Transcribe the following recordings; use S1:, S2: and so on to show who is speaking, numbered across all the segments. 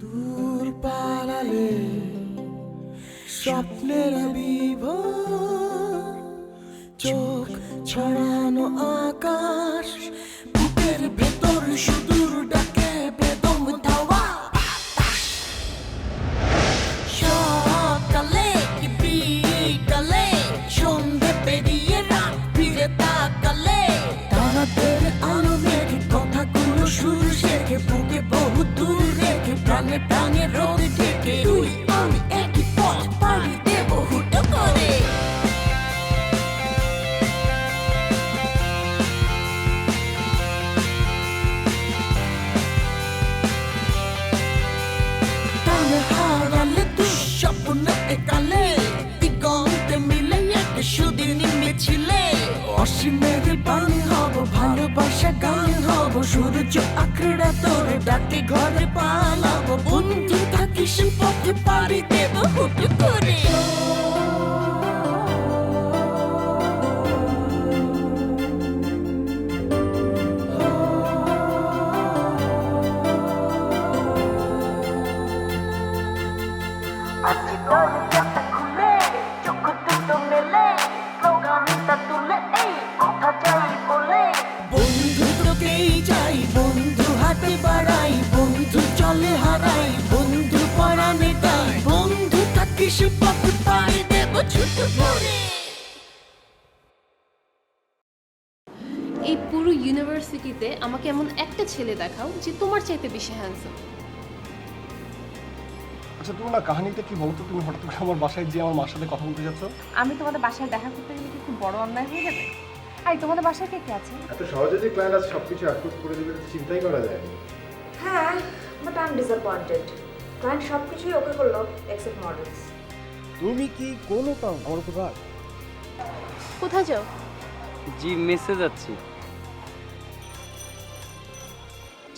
S1: দূর পালালে স্বপ্নের বিভোর, চোখ ছড়ানো আকাশ, বুকের ভেতর সুদূর ডাকে বেদম ধাওয়া বাতাস। সকালে কি বিকালে, সন্ধে পেরিয়ে রাত ফিরে তাকালে, তারাদের আলো মেঘে কথাগুলো সুর শেখে, বুকে বহু দূর রেখে প্রাণে প্রাণে রোদ ঢেকে, তুই আমি একই পথ পাড়ি দেব হুটো করে। তারে হারালে দুঃস্বপ্নে একালে, দিগন্তে মিলে এক সুদিন মিছিলে, অসীমের বাণী হব, ভালোবাসা গান হব, সূর্য আঁকড়া তোরে ডাকে ঘরে পালাবো, বন্ধু থাকিস পথে পাড়ি দেব হুট করে। আজ দরজাটা খুলে চোখ দুটো মেলে, স্লোগানটা তুলে এই কথা যাই বলে, বন্ধু তোকেই চাই, বন্ধু হাতে বাড়াই, বন্ধু চলে হারাই, বন্ধু পরাণে তাই, বন্ধু থাকিস পথে পাড়ি দেব ছুট করে।
S2: এই পুরো ইউনিভার্সিটিতে আমাকে এমন একটা ছেলে দেখাও যে তোমার চাইতে বেশি হ্যান্ডসাম।
S3: আচ্ছা তুমি না কাহিনীটা কি বলতো, তুমি হঠাৎ করে আমার বাসায় যে আমার মার সাথে কথা বলতে যাচ্ছ?
S4: আমি তোমাদের বাসায় দেখা করতে গেলে কি খুব বড় অন্যায় হয়ে যাবে? আই তোমাদের বাসায় কে কে আছে?
S5: এত সহজে যে ক্লায়েন্ট আজ সবকিছু অ্যাপ্রুভ করে দেবে এটা চিন্তাই করা যায় না।
S6: হ্যাঁ, but I am disappointed. Client সব কিছুই ওকে করলো এক্সেপ্ট মডেলস।
S3: তুমি কি কোনো কারণ আমার উপর রাগ?
S2: কোথায় যাও?
S7: জি মেসে যাচ্ছি।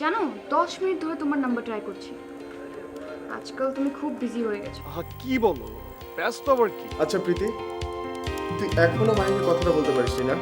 S6: জানো 10 মিনিট ধরে তোমার নাম্বার ট্রাই করছি। আজকাল তুমি খুব বিজি হয়ে গেছো।
S3: কি বলো, ব্যস্ত আবার কি?
S5: আচ্ছা প্রীতি, তুই এখনো মাইনের কথাটা বলতে পারিস না?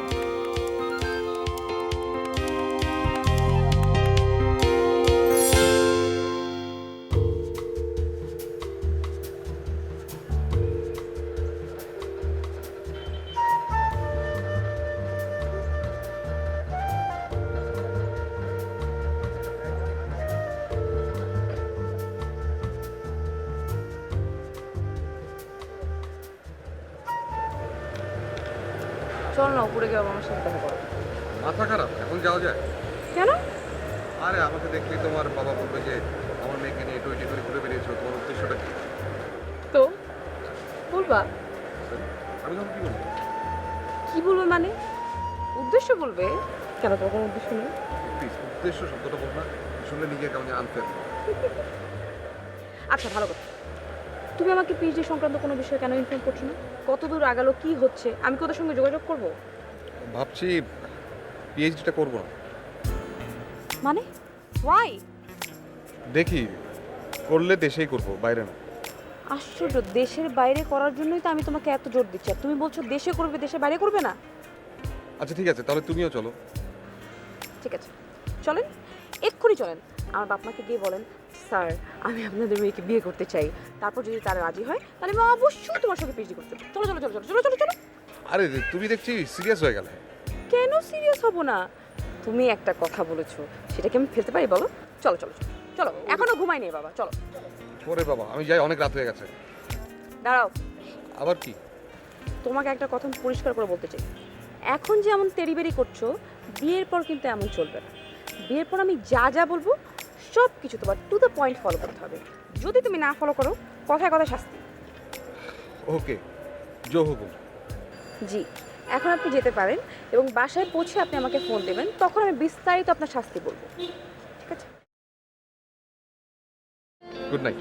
S4: চল না উপরে গিয়ে আমার সাথে দেখা করো।
S8: মাথা খারাপ, এখন যাওয়া যায়?
S4: কেন?
S8: আরে আমাকে দেখলেই তোমার বাবা বলবে যে আমার মেয়েকে নিয়ে টুইটি করে ঘুরে বেরিয়েছো, তোমার উদ্দেশ্যটা কি?
S4: তো বলবা?
S8: আমি তখন কি বলবো?
S4: কি বলবে মানে? উদ্দেশ্য বলবে? কেন তোর কোনো উদ্দেশ্য নেই?
S8: প্লিজ উদ্দেশ্য শব্দটা বল না, শুনলে নিজে কেমন আনফেয়ার।
S4: আচ্ছা ভালো কথা, তুমি আমাকে পিএইচডি সংক্রান্ত কোনো বিষয়ে কেন ইনফর্ম করছো না? কত দূর আগালো, কি হচ্ছে, আমি কি ওদের সঙ্গে যোগাযোগ করব?
S8: ভাবছি পিএইচডিটা করবো না।
S4: মানে ওয়াই?
S8: দেখি, করলে দেশেই করবো, বাইরে না।
S4: আশ্চর্য, দেশের বাইরে করার জন্যই তো আমি তোমাকে এত জোর দিচ্ছি, আর তুমি বলছো দেশে করবে, দেশের বাইরে করবে না?
S8: আচ্ছা ঠিক আছে, তাহলে তুমিও চলো।
S4: ঠিক আছে চলেন, এক্ষুনি চলেন। আমার বাপ মাকে গিয়ে বলেন, স্যার আমি আপনাদের মেয়েকে বিয়ে করতে চাই, তারপর যদি তারা রাজি হয় তাহলে আমি অবশ্যই তোমার সঙ্গে পিএইচডি করতে। চলো চলো চলো চলো চলো চলো চলো।
S8: আরে তুমি দেখছি সিরিয়াস হয়ে গেলে।
S4: কেন সিরিয়াস হব না? তুমি একটা কথা বলেছো, সেটাকে আমি ফেলতে পারি বলো? চলো চলো চলো চলো, এখনো ঘুমাই নেই বাবা, চলো।
S8: ওরে বাবা, আমি যাই, অনেক রাত হয়ে গেছে।
S4: দাঁড়াও,
S8: আবার কি?
S4: তোমাকে একটা কথা আমি পরিষ্কার করে বলতে চাই, এখন যে এমন তেড়িবেড়ি করছো, বিয়ের পর কিন্তু এমন চলবে না। বিয়ের পর আমি যা যা বলবো সব কিছু তোমার টু দ্য পয়েন্ট ফলো করতে হবে। যদি তুমি না ফলো করো, কথায় কথায় শাস্তি।
S8: ওকে, জো হুকুম।
S4: জি, এখন আপনি যেতে পারেন এবং বাসায় পৌঁছে আপনি আমাকে ফোন দেবেন, তখন আমি বিস্তারিত আপনার শাস্তি বলবো। ঠিক আছে?
S8: Good night.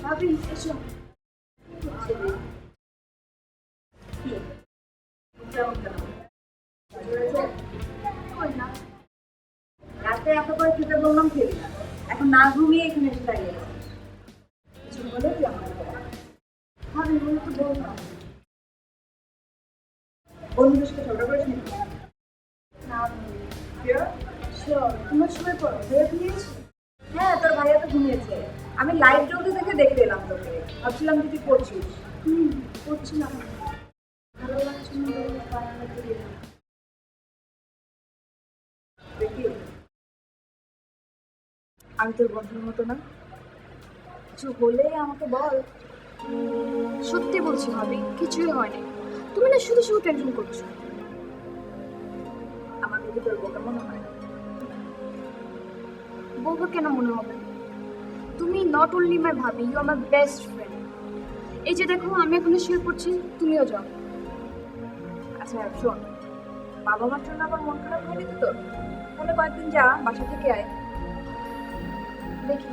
S6: ভাবি এসো।
S9: রাতে এত করে খেতে বললাম খেলি না, এখন না ঘুমিয়ে এখানে এসে দাঁড়িয়ে আছি। কিছু বলে তুই আমার ভাবি বলে তো বললাম বন্ধুদের সাথে ঝগড়া করিস নাকি? না তোমার সময় পড়ো ভাইয়া ঘুমিয়েছে? হ্যাঁ তোর ভাইয়া তো ঘুমিয়েছে, আমি লাইট জ্বলতে থেকে দেখতে এলাম তোকে, ভাবছিলাম যে তুই পড়ছিস। পড়ছিলাম, ভালো লাগছে না দেখি আমি তোর বন্ধুর মতো না, কিছু হলে আমাকে বল।
S6: সত্যি বলছি ভাবি, কিছুই হয়নি। তুমি না শুধু শুধু টেনশন করছো।
S9: আমাকে কি তোর বোকা মনে হয়?
S6: বলবো কেন মনে হবে? তুমি নট অনলি মাই ভাবি, you are my best friend. এই যে দেখো আমি এখানে শুয়ে পড়ছি, তুমিও যাও।
S9: আচ্ছা শোন, বাবা মার জন্য আবার মন খারাপ হয়নি তো তোর? তাহলে কয়েকদিন যা, বাসা থেকে আয়।
S6: দেখি।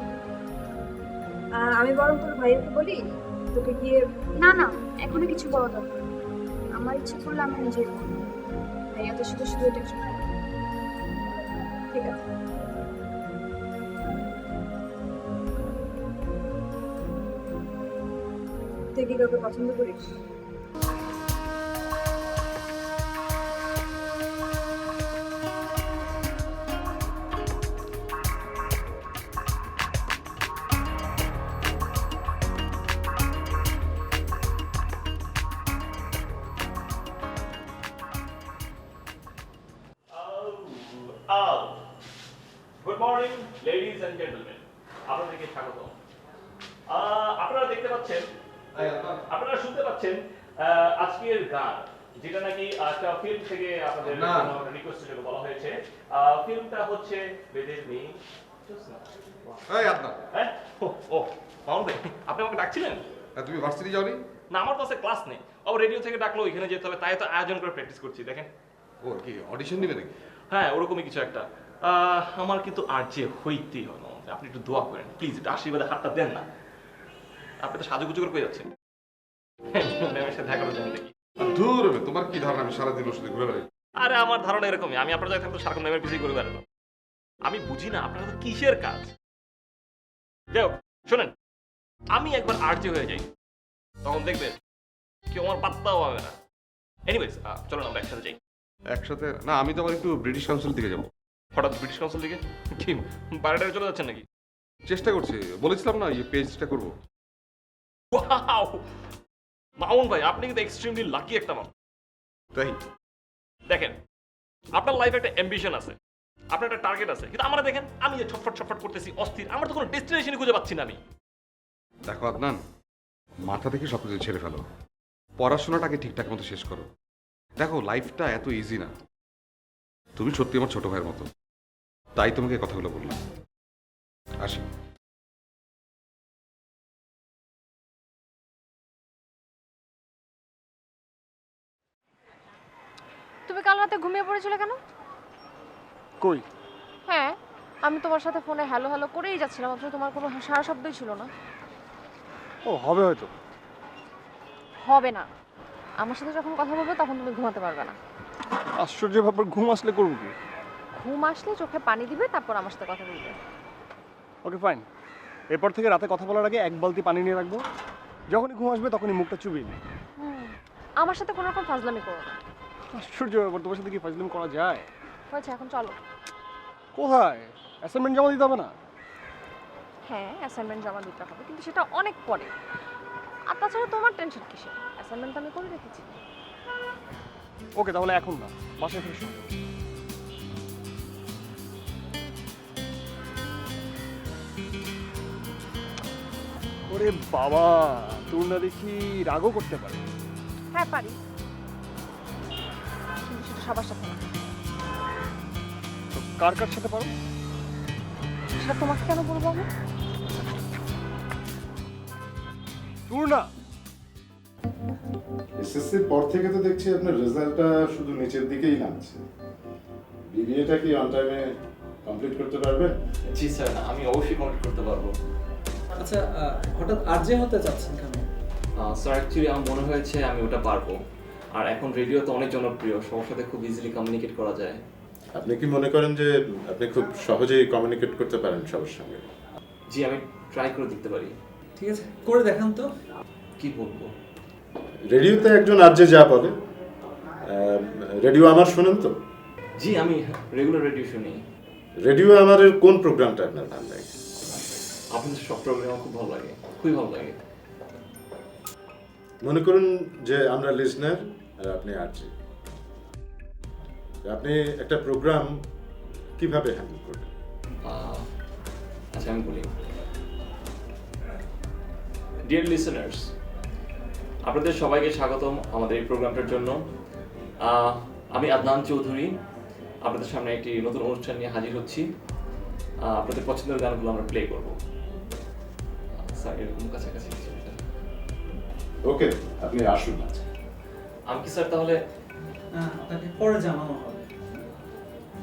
S9: আমি বরং তোর ভাইয়াকে বলি তোকে গিয়ে।
S6: না না, এখনো কিছু বলা দরকার নেই। আমার ইচ্ছে করলে আমি নিজেই করবো। ভাইয়া তো শুধু শুধু টেনশন করে।
S9: ঠিক আছে। তুই কি কাউকে পছন্দ করিস?
S10: Good morning ladies and gentleman, আপনাদেরকে স্বাগত। আপনারা দেখতে পাচ্ছেন, আপনারা শুনতে পাচ্ছেন আজকের গান, যেটা নাকি একটা ফিল্ম থেকে আপনাদের রিকোয়েস্ট হিসেবে বলা হয়েছে। ফিল্মটা হচ্ছে বেদের মেয়ে।
S8: এই আদনান,
S10: হ্যাঁ ও মামুন ভাই, আপনি আমাকে ডাকছিলেন?
S8: তুমি ভার্সিটি যাওনি?
S10: না, আমার তো আছে ক্লাস নেই। আবার রেডিও থেকে ডাকলো, এখানে যেতে হবে, তাই তো আয়োজন করে প্র্যাকটিস করছি। দেখেন,
S8: ও কি অডিশন নেবে নাকি?
S10: হ্যাঁ ওরকমই কিছু একটা। আমার কিন্তু আর যে হইতেই হলো, আপনি একটু দোয়া করেন প্লিজ, একটু আশীর্বাদে হাতটা দেন না। আপনি তো সাজুগুজু করে পেয়ে যাচ্ছেন, ম্যামের সাথে দেখা করে যাবেন নাকি?
S8: দূর হবে, তোমার কি ধারণা আমি সারাদিন ওর সাথে ঘুরে বেড়াই?
S10: আরে আমার ধারণা এরকমই, আমি আপনার জায়গায় থাকতো সারাক্ষণ ম্যামের পিছিয়ে করে বেড়াতাম। আমি বুঝি না আপনারা তো কিসের কাজ। যাই হোক শোনেন, আমি একবার আর্জি হয়ে যাই, তখন দেখবেন কেউ আমার পাত্তাও পাবে না। এনিওয়েজ চলুন আমরা একসাথে যাই।
S8: একসাথে না, আমি তো আবার একটু ব্রিটিশ কাউন্সিল দিকে যাবো।
S10: হঠাৎ ব্রিটিশ কাউন্সিল দিকে কি বাইরেটাকে চলে যাচ্ছেন নাকি?
S8: চেষ্টা করছি, বলেছিলাম না এই পেজটা করবো।
S10: ওয়াও মামুন ভাই, আপনি কিন্তু এক্সট্রিমলি লাকি একটা মানুষ।
S8: তাই
S10: দেখেন, আপনার লাইফে একটা অ্যাম্বিশন আছে, আপনার একটা টার্গেট আছে, কিন্তু আমরা দেখেন আমি যে ছটফট ছটফট করতেছি অস্থির, আমার তো কোনো ডেস্টিনেশনই খুঁজে পাচ্ছি না আমি।
S8: দেখো আদনান, মাথা থেকে সব কিছু ছেড়ে ফেলো, পড়াশোনাটাকে ঠিকঠাক মতো শেষ করো। দেখো লাইফটা এত ইজি না, তুমি সত্যি আমার ছোট ভাইয়ের মতো, তাই তোমাকে এই কথাগুলো বললাম। আসি।
S4: তুমি কাল রাতে ঘুমিয়ে পড়েছিলে কেন?
S3: কই?
S4: হ্যাঁ, আমি তোমার সাথে ফোনে হ্যালো হ্যালো করেই যাচ্ছিলাম, অথচ তোমার কোনো সারা শব্দই ছিল না।
S3: ও হবে হয়তো।
S4: হবে না, আমার সাথে যখন কথা বলবে তখন তুমি ঘুমাতে পারবে না।
S3: আশ্চর্য ব্যাপার, ঘুম আসলে করবো কি?
S4: ঘুম আসলে চোখে পানি দিবে, তারপর আমার সাথে কথা বলবে।
S3: ওকে ফাইন, এরপর থেকে রাতে কথা বলার আগে এক বালতি পানি নিয়ে রাখবো, যখনই ঘুম আসবে তখনই মুখটা চুবিয়ে নিই।
S4: আমার সাথে কোনো রকম ফাজলামি করো না।
S3: আশ্চর্য ব্যাপার, তোমার সাথে কি ফাজলামি করা যায়?
S4: হয়েছে, এখন চলো।
S3: কোথায়? অ্যাসাইনমেন্ট জমা দিতে হবে না?
S4: হ্যাঁ, অ্যাসাইনমেন্ট জমা দিতে হবে, কিন্তু সেটা অনেক পরে। আর তাছাড়া তোমার টেনশন কিসের? অ্যাসাইনমেন্ট আমি করে রেখেছি।
S3: ওকে তাহলে এখন না, বাসায় ফিরে শোনো। ওরে বাবা, তোর না দেখি রাগও করতে পারে।
S4: হ্যাঁ পারি, কিন্তু সেটা সবার সাথে না।
S3: তো কার কার সাথে পারো?
S4: সেটা তোমাকে কেন বলবো আমি?
S3: তোর না
S11: এসএসসির পর থেকে তো দেখছি আপনার রেজাল্টটা শুধু নিচের দিকেই নামছে। বিবিএটা কি অন টাইমে কমপ্লিট করতে পারবেন?
S10: জি স্যার, আমি অবশ্যই কমপ্লিট করতে পারবো।
S12: আচ্ছা হঠাৎ আরজে হতে চাচ্ছেন কেন?
S10: স্যার অ্যাকচুয়ালি আমার মনে হয়েছে আমি ওটা পারবো। আর এখন রেডিও তো অনেক জনপ্রিয়, সবার সাথে খুব ইজিলি কমিউনিকেট করা যায়।
S11: আপনি কি মনে করেন যে আপনি খুব সহজেই কমিউনিকেট করতে পারেন সবার সঙ্গে?
S10: জি, আমি ট্রাই করে দেখতে পারি।
S12: ঠিক আছে, করে দেখান তো।
S10: কি বলবো?
S11: রেডিওতে একজন আরজে যা বলে, রেডিও আমার শোনেন তো?
S10: জি, আমি রেগুলার রেডিও শুনি।
S11: রেডিও আমার কোন প্রোগ্রামটা আপনার ভালো লাগে?
S10: আপনাদের সব প্রোগ্রাম আমার খুব ভালো লাগে, খুবই ভালো লাগে।
S11: মনে করুন যে আমরা লিসনার আর আপনি আরজে, আপনি একটা প্রোগ্রাম কিভাবে হ্যান্ডেল করবেন?
S10: আচ্ছা, আমি বলি। ডিয়ার লিসেনার্স, আপনাদের সবাইকে স্বাগতম আমাদের এই প্রোগ্রামটার জন্য। আমি আদনান চৌধুরী আপনাদের সামনে একটি নতুন অনুষ্ঠান নিয়ে হাজির হচ্ছি। আপনাদের পছন্দের গানগুলো আমরা প্লে করব। স্যার, এরকম কাছাকাছি
S11: ওকে, আপনি আসুন।
S10: আমি কি স্যার তাহলে?
S12: আপনাকে পরে জানানো হবে।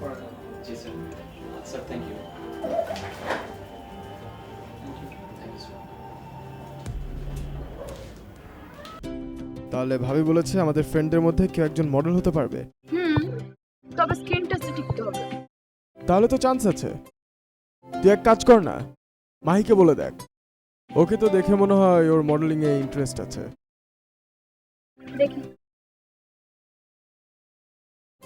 S12: পরে জানানো।
S10: জি স্যার। Sir, thank you.
S3: তাহলে ভাবি বলেছে আমাদের ফ্রেন্ডদের মধ্যে কেউ একজন মডেল হতে পারবে।
S6: তবে স্ক্রিন টেস্টে টিকতে হবে।
S3: তাহলে তো চান্স আছে। তুই এক কাজ কর না, মাহিকে বলে দেখ। ওকে তো দেখে মনে হয় ওর মডেলিং এ ইন্টারেস্ট আছে।
S6: দেখি।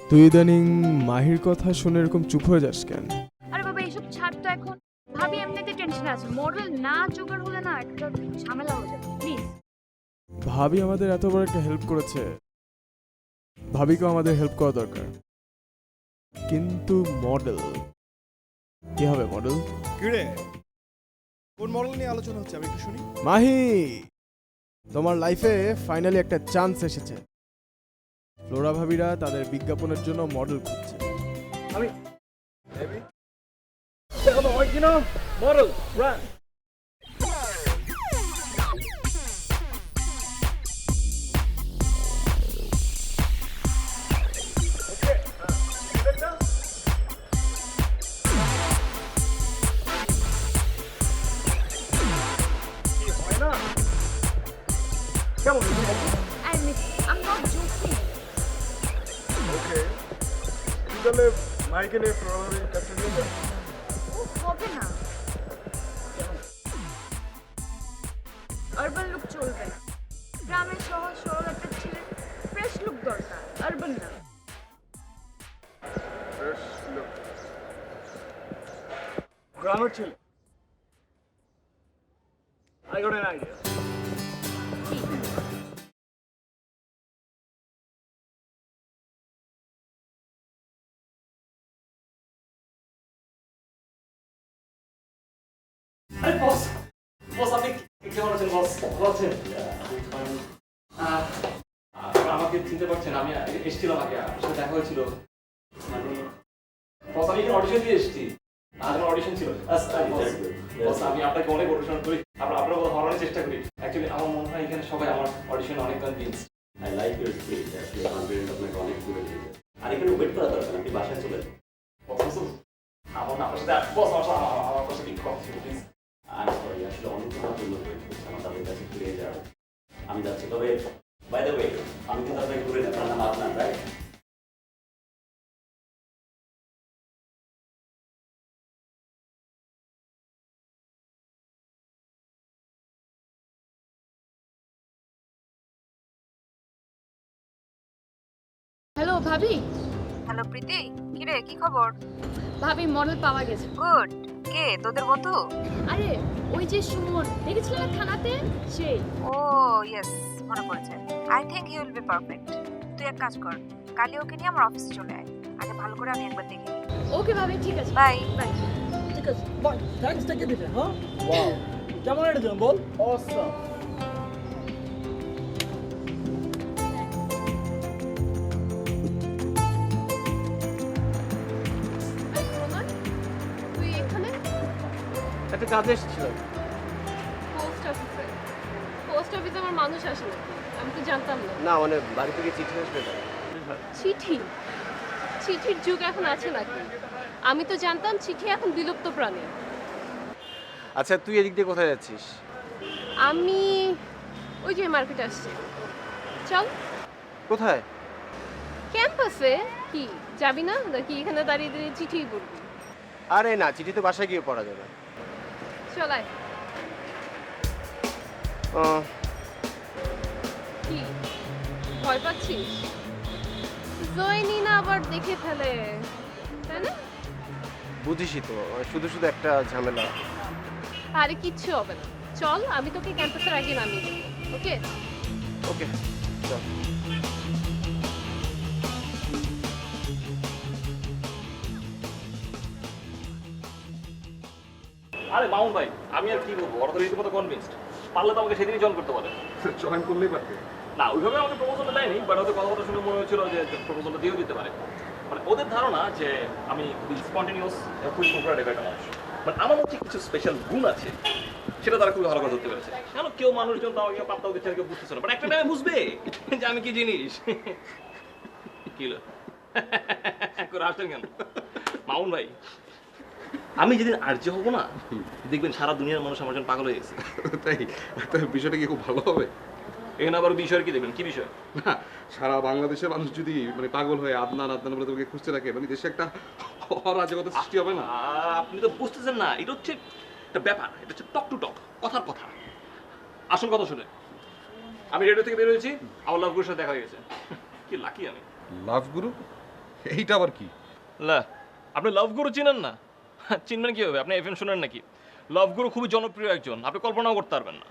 S3: তুই ইদানিং মাহির কথা শুনে এরকম চুপ হয়ে যাস কেন?
S6: আরে বাবা, এইসব ছাড় তো এখন। ভাবি এমনিতে টেনশনে আছে, মডেল না জোগাড় হলে না একটা ঝামেলা হয়ে যাবে। প্লিজ।
S3: ভাবি আমাদের এত বড় একটা হেল্প করেছে, ভাবিকেও আমাদের হেল্প করা দরকার। কিন্তু মডেল কি হবে? মডেল
S13: কিরে, কোন মডেল নিয়ে আলোচনা হচ্ছে আমি একটু শুনি।
S3: মাহি, তোমার লাইফে ফাইনালি একটা চান্স এসেছে। ফ্লোরা ভাবিরা তাদের বিজ্ঞাপনের জন্য মডেল খুঁজছে।
S13: আমি মডেল ব্র্যান্ড কেমন?
S6: I'm not joking.
S13: ওকে, তাহলে মাইকে নিয়ে প্রভাবের কাছে নিয়ে যাও।
S6: ও হবে না। আরবান লুক চলবে না। গ্রামের সহজ সরল একটা ছেলে ফ্রেশ লুক দরকার, আরবান না।
S13: ফ্রেশ লুক, গ্রামের ছেলে। I got an idea.
S10: আরে বস, আপনি কেমন আছেন বস? ভালো আছেন? আমাকে চিনতে পারছেন? আমি এসেছিলাম আগে, আপনার সাথে দেখা হয়েছিল। মানে বস, আমি এখানে অডিশন দিয়ে এসেছি। আজ আমার অডিশন ছিল। বস, আমি আপনাকে অনেক অডিশন করি, আপনার হরানোর চেষ্টা করি। অ্যাকচুয়ালি আমার মনে হয় এখানে সবাই আমার অডিশন অনেক convince.
S7: I like your spirit, actually confident আপনাকে অনেক দূরে দিয়েছে। আর এখানে ওয়েট করা দরকার, আপনি বাসায় চলে যান।
S10: আপনার সাথে বস, আমার সাথে একটু কথা ছিল প্লিজ।
S7: আই সরি, আসলে অনেকক্ষণ জন্য ওয়েট করছি আমার তাদের কাছে ফিরে যাওয়ার। আমি যাচ্ছি, তবে বাই দ্য ওয়ে আমি কিন্তু আপনাকে ঘুরে আপনার নাম আদনান, রাইট?
S2: হ্যালো ভাবি।
S4: হ্যালো প্রীতি, কিরে কি খবর?
S2: ভাবি, মডেল পাওয়া গেছে।
S4: গুড। কে, তোদের বন্ধু?
S2: আরে ওই যে সুমন, দেখেছিলাম থানাতে, সেই।
S4: ও ইয়েস, মনে পড়েছে। I think he will be perfect. তুই এক কাজ কর, কালি ওকে নিয়ে আমার অফিসে চলে আয়। আগে ভালো করে আমি একবার দেখে নিই।
S2: ওকে ভাবি, ঠিক আছে।
S4: Bye
S2: bye.
S12: ঠিক আছে, বাই। থ্যাঙ্কসটা কে দিবে? হ্যাঁ, ওয়াও, কেমন এটা দিলাম বল? অসাম।
S2: তুই এখানে?
S13: একটা কাজে এসেছিলাম।
S2: পোস্ট অফিসে? পোস্ট অফিসে আমার মানুষ আসে না, আমি তো জানতাম না।
S13: না মানে বাড়ি থেকে চিঠি আসবে।
S2: চিঠি? চিঠির যুগ এখন আছে নাকি? আমি তো জানতাম চিঠি এখন বিলুপ্ত প্রাণী।
S14: আচ্ছা তুই এদিক দিয়ে কোথায় যাচ্ছিস?
S2: আমি ওই যে মার্কেটে আসছি। চল।
S14: কোথায়?
S2: ক্যাম্পাসে। কি যাবি না নাকি এখানে দাঁড়িয়ে দাঁড়িয়ে চিঠি পড়বি?
S14: আরে না, চিঠি তো বাসায় গিয়ে পড়া যাবে।
S2: চল আয়। কি ভয় পাচ্ছিস? জয়নি না আবার দেখে ফেলে, তাই না?
S14: বুঝিসই তো, শুধু শুধু একটা ঝামেলা।
S2: আরে কিচ্ছু হবে না, চল আমি তোকে ক্যাম্পাসের আগে নামিয়ে দেবো। ওকে
S14: ওকে চল।
S10: আরে মামুন ভাই, আমি আর কি বলবো, ওরা তো রীতিমতো কনভিন্সড। পারলে তো আমাকে সেদিনই জয়েন করতে পারে।
S8: জয়েন করলেই পারবে।
S10: না, ওইভাবে আমাকে প্রপোজালটা দেয়নি, বাট ওদের কথা শুনে মনে হচ্ছিল যে প্রপোজালটা দিয়েও দিতে পারে। মানে ওদের ধারণা যে আমি খুবই স্পন্টেনিয়াস, খুবই কোঅপারেটিভ একটা মানুষ। মানে আমার মধ্যে কিছু স্পেশাল গুণ আছে, সেটা তারা খুবই ভালো করে ধরতে পেরেছে। কেন কেউ মানুষজন তো আমাকে পাত্তাও দিচ্ছে না, কেউ বুঝতেছে না, বাট একটা টাইমে বুঝবে যে আমি কি জিনিস। কি হলো? করে আসছেন কেন মামুন ভাই? আমি যেদিন আর্য হবো না, দেখবেন সারা দুনিয়ার মানুষ আমার জন্য পাগল হয়ে গেছে।
S8: তাই? বিষয়টা কি খুব ভালো হবে?
S10: এখানে আবার বিষয় কি দেখবেন? কি বিষয়?
S8: না, সারা বাংলাদেশের মানুষ যদি মানে পাগল হয়ে আদনান আদনান বলে তোমাকে খুঁজতে থাকে, মানে দেশে একটা অরাজকতা সৃষ্টি হবে না?
S10: আপনি তো বুঝতেছেন না, এটা হচ্ছে একটা ব্যাপার, এটা হচ্ছে টক টু টক, কথার কথা। আসল কথা শুনে আমি রেডিও থেকে বের হয়েছি, আমার লাভ গুরুর সাথে দেখা হয়ে গেছে। কি লাকি আমি।
S8: লাভ গুরু? এইটা আবার কি?
S10: লা, আপনি লাভ গুরু চিনেন না? চিনবেন কি হবে? আপনি এফএম শুনেন নাকি? লাভ গুরু খুবই জনপ্রিয় একজন, আপনি কল্পনাও করতে পারবেন না।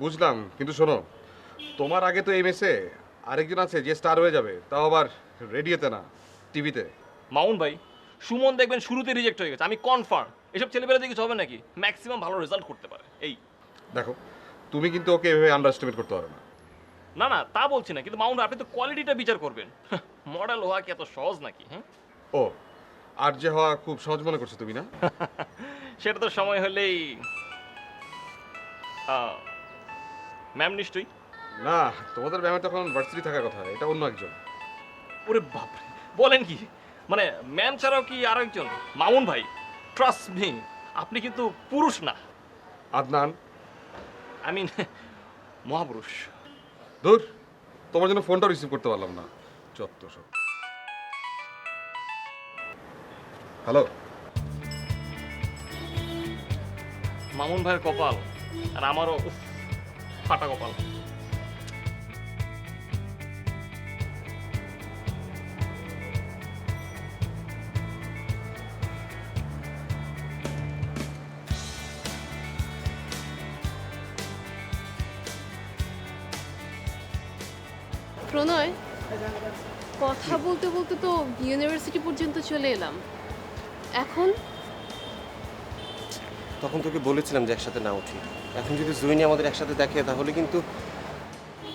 S8: বুঝলাম, কিন্তু শোনো, তোমার আগে তো এই মেসে আরেকজন আছে যে স্টার হয়ে যাবে, তাও আবার রেডিওতে না, টিভিতে।
S10: মামুন ভাই, সুমন দেখবেন শুরুতে রিজেক্ট হয়ে গেছে, আমি কনফার্ম। এসব ছেলেবেলা দিয়ে কিছু হবে নাকি? ম্যাক্সিমাম ভালো রেজাল্ট করতে পারে। এই
S8: দেখো, তুমি কিন্তু ওকে এভাবে আন্ডারএস্টিমেট করতে পারো না।
S10: না না, তা বলছি না, কিন্তু মামুন ভাই, আপনি তো কোয়ালিটিটা বিচার করবেন। মডেল হওয়া কি এত সহজ নাকি? হ্যাঁ,
S8: ও আর যে হওয়া খুব সহজ মনে করছো তুমি না?
S10: সেটা তো সময় হলেই। ম্যাম নিশ্চয়ই?
S8: না, তোমাদের ম্যামের তখন ভার্সিটি থাকার কথা, এটা অন্য একজন।
S10: ওরে বাপরে, বলেন কি? মানে ম্যাম ছাড়াও কি আর একজন? মামুন ভাই, ট্রাস্ট মি, আপনি কিন্তু পুরুষ না।
S8: আদনান,
S10: আই মিন মহাপুরুষ।
S8: দূর, তোমার জন্য ফোনটা রিসিভ করতে পারলাম না, চত্ব সব। হ্যালো।
S10: মামুন ভাইয়ের কপাল আর আমারও ফাটা কপাল।
S2: প্রণয়, কথা বলতে বলতে তো ইউনিভার্সিটি পর্যন্ত চলে এলাম। এখন
S14: তখন তোকে বলেছিলাম যে একসাথে না উঠি। এখন যদি জুইনি আমাদের একসাথে দেখে তাহলে কিন্তু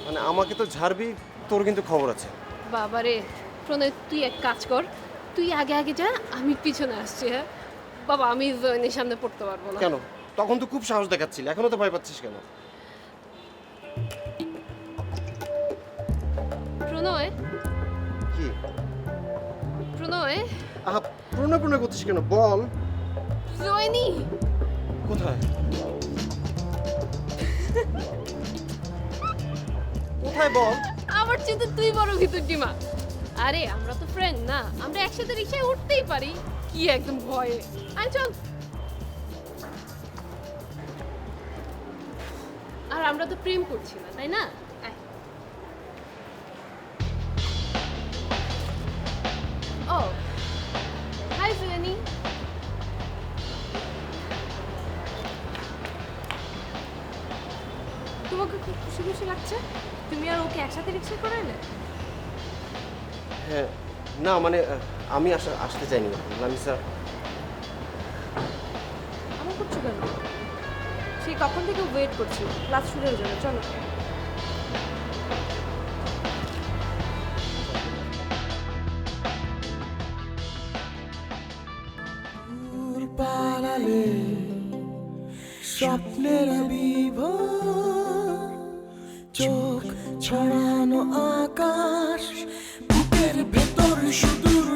S14: মানে আমাকে তো ঝাড়বি, তোর কিন্তু খবর আছে।
S2: বাবারে প্রণয়, তুই এক কাজ কর, তুই আগে আগে যা, আমি পিছনে আসছি। হ্যাঁ বাবা, আমি জয়নের সামনে পড়তে পারবো না।
S14: কেন? তখন তো খুব সাহস দেখাচ্ছিলি, এখনো তো ভয় পাচ্ছিস কেন?
S2: প্রণয়,
S14: কি
S2: প্রণয়?
S14: আহা, প্রণয় প্রণয় করছিস কেন? বল।
S2: জয়নি
S14: কোথায়? কোথায় বল?
S2: আমার চেয়ে তুই বড় ভিতর ডিমা। আরে আমরা তো ফ্রেন্ড না, আমরা একসাথে রিক্সায় উঠতেই পারি। কি একদম ভয়ে। আয় চল। আর আমরা তো প্রেম করছি না, তাই না? আয়। ও হাই জয়নি।
S4: তোমাকে খুব খুশি খুশি লাগছে? তুমি আর ওকে একসাথে রিক্সা করে এলে?
S14: হ্যাঁ, না মানে আমি আসতে চাইনি লামিসা।
S4: আমার করছো কেন? সেই কখন থেকে ওয়েট করছি ক্লাস শুরু হয়ে যাবে, চলো।
S1: পালালে স্বপ্নের বিভোর, চোখ ছড়ানো আকাশ, বুকের ভেতর সুদূর